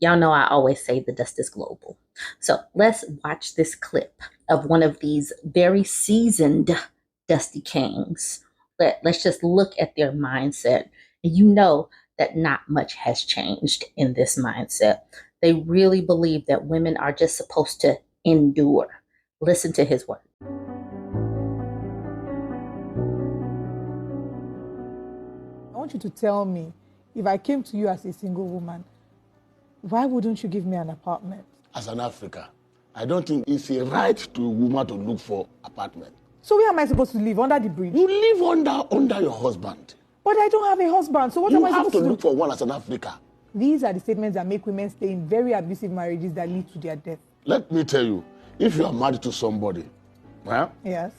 Y'all know I always say the dust is global. So let's watch this clip of one of these very seasoned Dusty Kings. Let's just look at their mindset. And you know that not much has changed in this mindset. They really believe that women are just supposed to endure. Listen to his words. I want you to tell me, if I came to you as a single woman, why wouldn't you give me an apartment? As an African, I don't think it's a right to a woman to look for apartment. So where am I supposed to live? Under the bridge? You live under your husband. But I don't have a husband, so what am I supposed to do? You have to look for one as an African. These are the statements that make women stay in very abusive marriages that lead to their death. Let me tell you, if you are married to somebody, yes,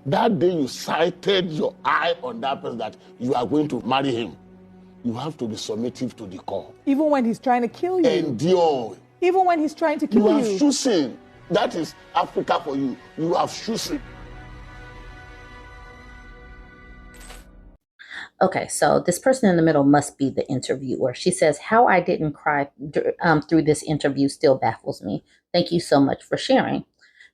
that day you sighted your eye on that person that you are going to marry him, you have to be submissive to the call. Even when he's trying to kill you. Endure. Even when he's trying to kill you. You have chosen. That is Africa for you. You have chosen. Okay, so this person in the middle must be the interviewer. She says, how I didn't cry through this interview still baffles me. Thank you so much for sharing.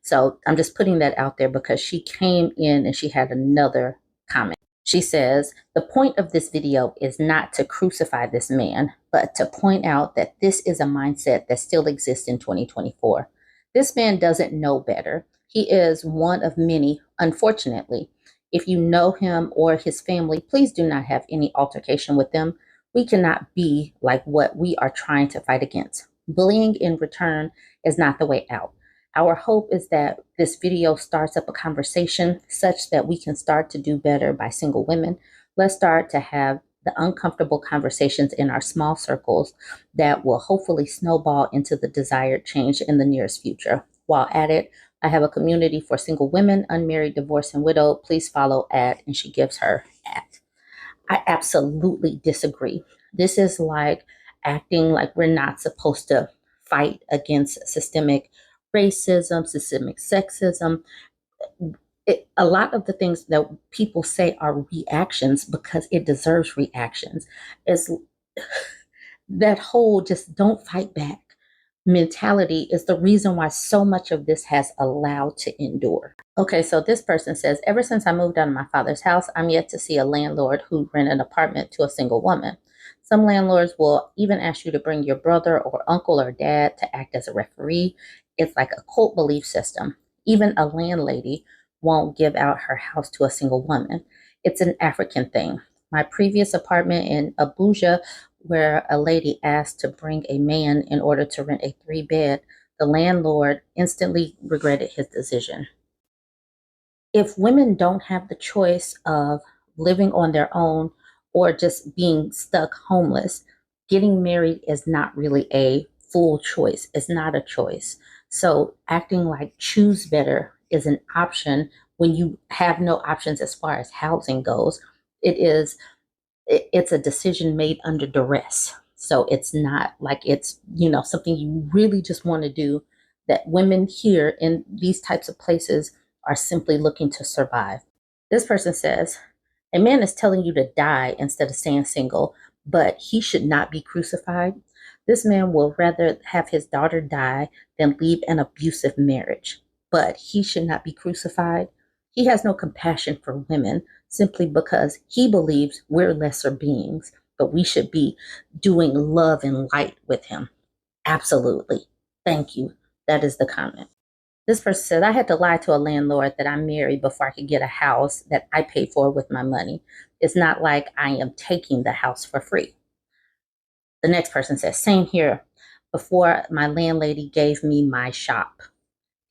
So I'm just putting that out there because she came in and she had another comment. She says, the point of this video is not to crucify this man, but to point out that this is a mindset that still exists in 2024. This man doesn't know better. He is one of many, unfortunately. If you know him or his family, please do not have any altercation with them. We cannot be like what we are trying to fight against. Bullying in return is not the way out. Our hope is that this video starts up a conversation such that we can start to do better by single women. Let's start to have the uncomfortable conversations in our small circles that will hopefully snowball into the desired change in the nearest future. While at it, I have a community for single women, unmarried, divorced, and widowed. Please follow at, and she gives her at. I absolutely disagree. This is like acting like we're not supposed to fight against systemic racism, systemic sexism. A lot of the things that people say are reactions because it deserves reactions. Is that whole just don't fight back mentality is the reason why so much of this has allowed to endure. Okay, so this person says, ever since I moved out of my father's house, I'm yet to see a landlord who rent an apartment to a single woman. Some landlords will even ask you to bring your brother or uncle or dad to act as a referee. It's like a cult belief system. Even a landlady won't give out her house to a single woman. It's an African thing. My previous apartment in Abuja, where a lady asked to bring a man in order to rent a 3-bed, the landlord instantly regretted his decision. If women don't have the choice of living on their own or just being stuck homeless, getting married is not really a full choice. It's not a choice. So acting like choose better is an option when you have no options as far as housing goes. It's a decision made under duress. So it's not like it's, something you really just want to do. That women here in these types of places are simply looking to survive. This person says, a man is telling you to die instead of staying single, but he should not be crucified. This man will rather have his daughter die than leave an abusive marriage, but he should not be crucified. He has no compassion for women simply because he believes we're lesser beings, but we should be doing love and light with him. Absolutely. Thank you. That is the comment. This person said, I had to lie to a landlord that I'm married before I could get a house that I paid for with my money. It's not like I am taking the house for free. The next person says, same here. Before my landlady gave me my shop.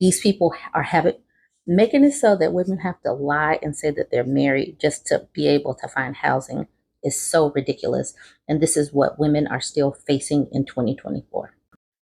These people are making it so that women have to lie and say that they're married just to be able to find housing is so ridiculous. And this is what women are still facing in 2024.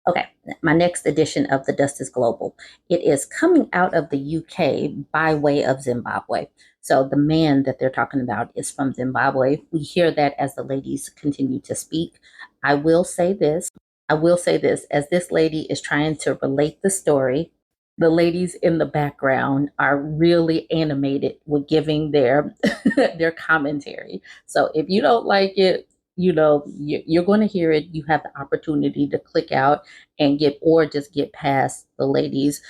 Okay, my next edition of The Dust is Global. It is coming out of the UK by way of Zimbabwe. So the man that they're talking about is from Zimbabwe. We hear that as the ladies continue to speak. I will say this, as this lady is trying to relate the story, the ladies in the background are really animated with giving their their commentary. So if you don't like it, you're going to hear it. You have the opportunity to click out and or just get past the ladies,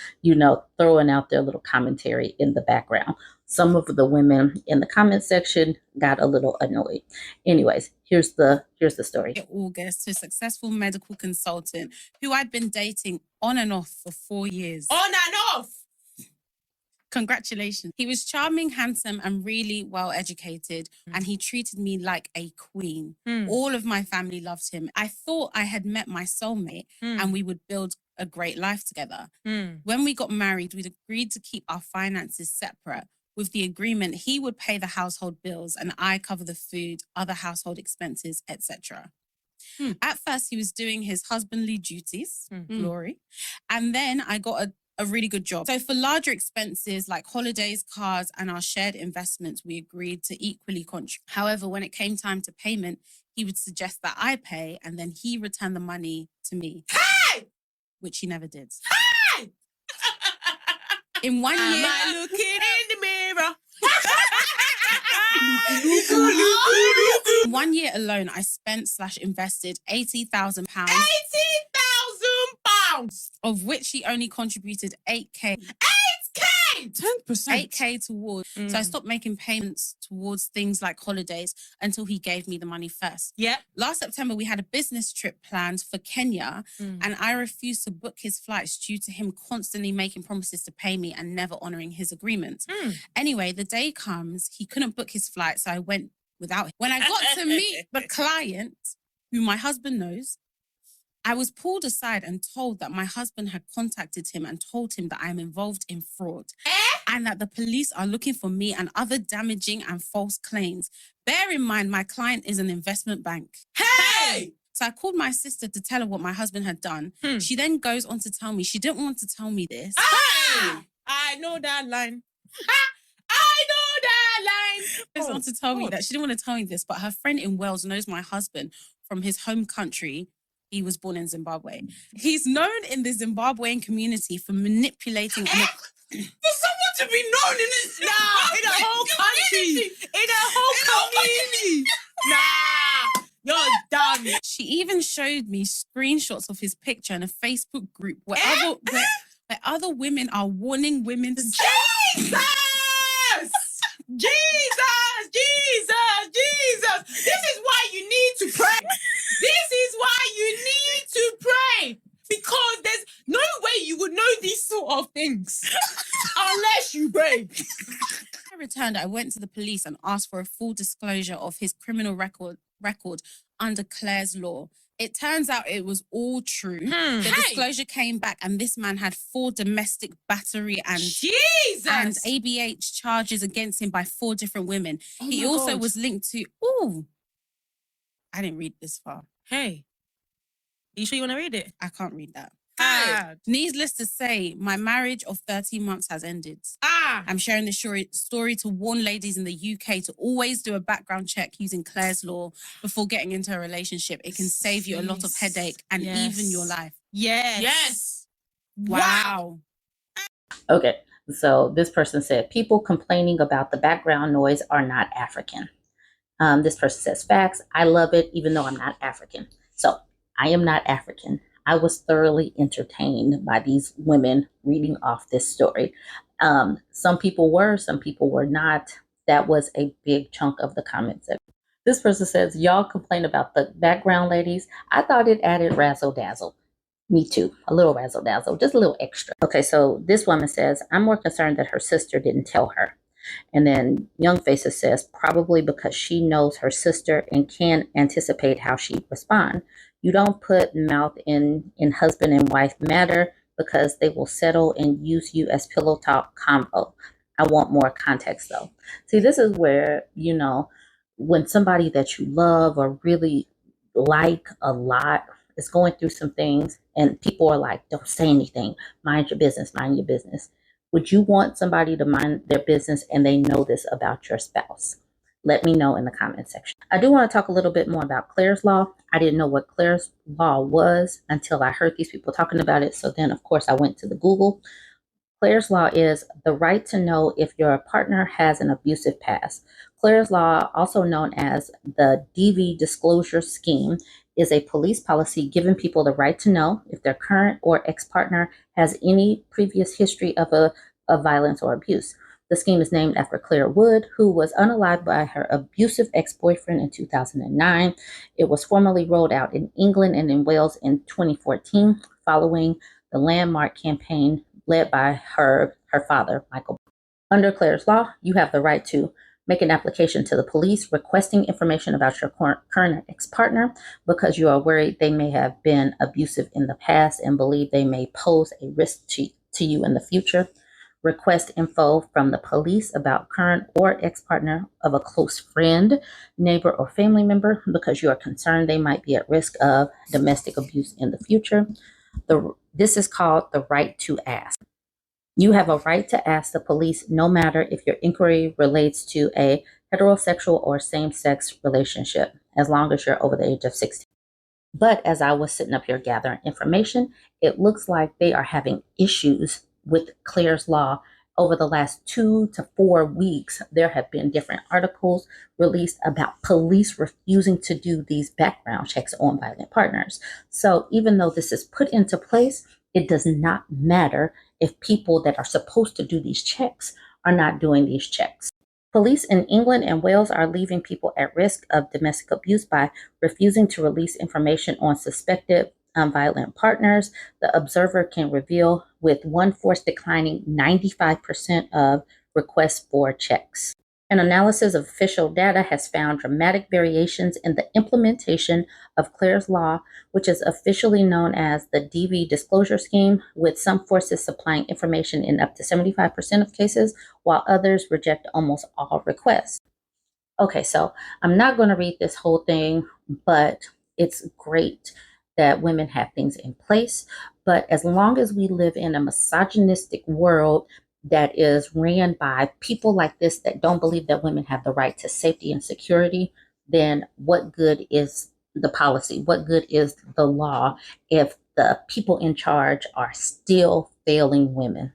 throwing out their little commentary in the background. Some of the women in the comment section got a little annoyed. Anyways, here's the story. In August, to a successful medical consultant who I'd been dating on and off for 4 years. On and off! Congratulations. He was charming, handsome, and really well educated, and he treated me like a queen. All of my family loved him. I thought I had met my soulmate and we would build a great life together. When we got married, we'd agreed to keep our finances separate, with the agreement he would pay the household bills and I cover the food, other household expenses, etc. At first, he was doing his husbandly duties, glory, and then I got a really good job. So for larger expenses like holidays, cars, and our shared investments, we agreed to equally contribute. However, when it came time to payment, he would suggest that I pay and then he returned the money to me. Hey! Which he never did. Hey! In 1 year... Am I looking in the mirror? In 1 year alone, I spent/invested £80,000. £80,000! Of which he only contributed 8K. 8K! 10%. 8K towards. So I stopped making payments towards things like holidays until he gave me the money first. Yeah. Last September, we had a business trip planned for Kenya, and I refused to book his flights due to him constantly making promises to pay me and never honoring his agreement. Anyway, the day comes, he couldn't book his flight, so I went without him. When I got to meet the client, who my husband knows, I was pulled aside and told that my husband had contacted him and told him that I am involved in fraud and that the police are looking for me and other damaging and false claims. Bear in mind, my client is an investment bank. Hey! So I called my sister to tell her what my husband had done. She then goes on to tell me she didn't want to tell me this. Ah! I know that line. I know that line. Goes on to tell me that she didn't want to tell me this, but her friend in Wales knows my husband from his home country. He was born in Zimbabwe. He's known in the Zimbabwean community for manipulating... For someone to be known in this... Nah, in a whole country. In a whole community. Nah, you're done. She even showed me screenshots of his picture in a Facebook group where other women are warning women to... Jesus! Jesus! Jesus! Jesus! This is why you need to pray. This is why you need to pray. Because there's no way you would know these sort of things unless you pray. I returned, I went to the police and asked for a full disclosure of his criminal record under Claire's law. It turns out it was all true. The disclosure came back and this man had 4 domestic battery and ABH charges against him by 4 different women. He also was linked to... Ooh, I didn't read this far. Hey, you sure you want to read it? I can't read that. Hey. Needless to say, my marriage of 13 months has ended. I'm sharing this story to warn ladies in the UK to always do a background check using Claire's law before getting into a relationship. It can save you a lot of headache and even your life. Yes. Wow. Okay, so this person said, people complaining about the background noise are not African. This person says, facts. I love it, even though I'm not African. So I am not African. I was thoroughly entertained by these women reading off this story. Some people were, some people were not. That was a big chunk of the comments. This person says, y'all complain about the background ladies. I thought it added razzle dazzle. Me too. A little razzle dazzle, just a little extra. Okay, so this woman says, I'm more concerned that her sister didn't tell her. And then Young Faces says, probably because she knows her sister and can anticipate how she'd respond. You don't put mouth in husband and wife matter because they will settle and use you as pillow talk combo. I want more context though. See, this is where, when somebody that you love or really like a lot is going through some things and people are like, don't say anything. Mind your business, mind your business. Would you want somebody to mind their business and they know this about your spouse? Let me know in the comment section. I do want to talk a little bit more about Claire's Law. I didn't know what Claire's Law was until I heard these people talking about it. So then, of course, I went to the Google. Claire's Law is the right to know if your partner has an abusive past. Clare's Law, also known as the DV Disclosure Scheme, is a police policy giving people the right to know if their current or ex-partner has any previous history of violence or abuse. The scheme is named after Claire Wood, who was unalived by her abusive ex-boyfriend in 2009. It was formally rolled out in England and in Wales in 2014, following the landmark campaign led by her father, Michael. Under Clare's Law, you have the right to make an application to the police requesting information about your current ex-partner because you are worried they may have been abusive in the past and believe they may pose a risk to you in the future. Request info from the police about current or ex-partner of a close friend, neighbor, or family member because you are concerned they might be at risk of domestic abuse in the future. This is called the right to ask. You have a right to ask the police no matter if your inquiry relates to a heterosexual or same-sex relationship, as long as you're over the age of 16. But as I was sitting up here gathering information, it looks like they are having issues with Clare's Law. Over the last 2 to 4 weeks, there have been different articles released about police refusing to do these background checks on violent partners. So even though this is put into place, it does not matter if people that are supposed to do these checks are not doing these checks. Police in England and Wales are leaving people at risk of domestic abuse by refusing to release information on suspected violent partners. The Observer can reveal, with one force declining 95% of requests for checks. An analysis of official data has found dramatic variations in the implementation of Clare's Law, which is officially known as the DV Disclosure Scheme, with some forces supplying information in up to 75% of cases, while others reject almost all requests. Okay, so I'm not going to read this whole thing, but it's great that women have things in place. But as long as we live in a misogynistic world that is ran by people like this that don't believe that women have the right to safety and security, then what good is the policy? What good is the law if the people in charge are still failing women?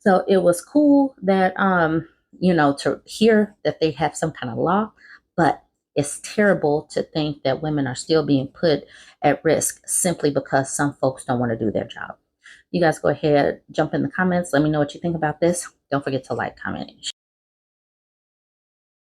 So it was cool that, to hear that they have some kind of law, but it's terrible to think that women are still being put at risk simply because some folks don't want to do their job. You guys go ahead, jump in the comments. Let me know what you think about this. Don't forget to like, comment, and share.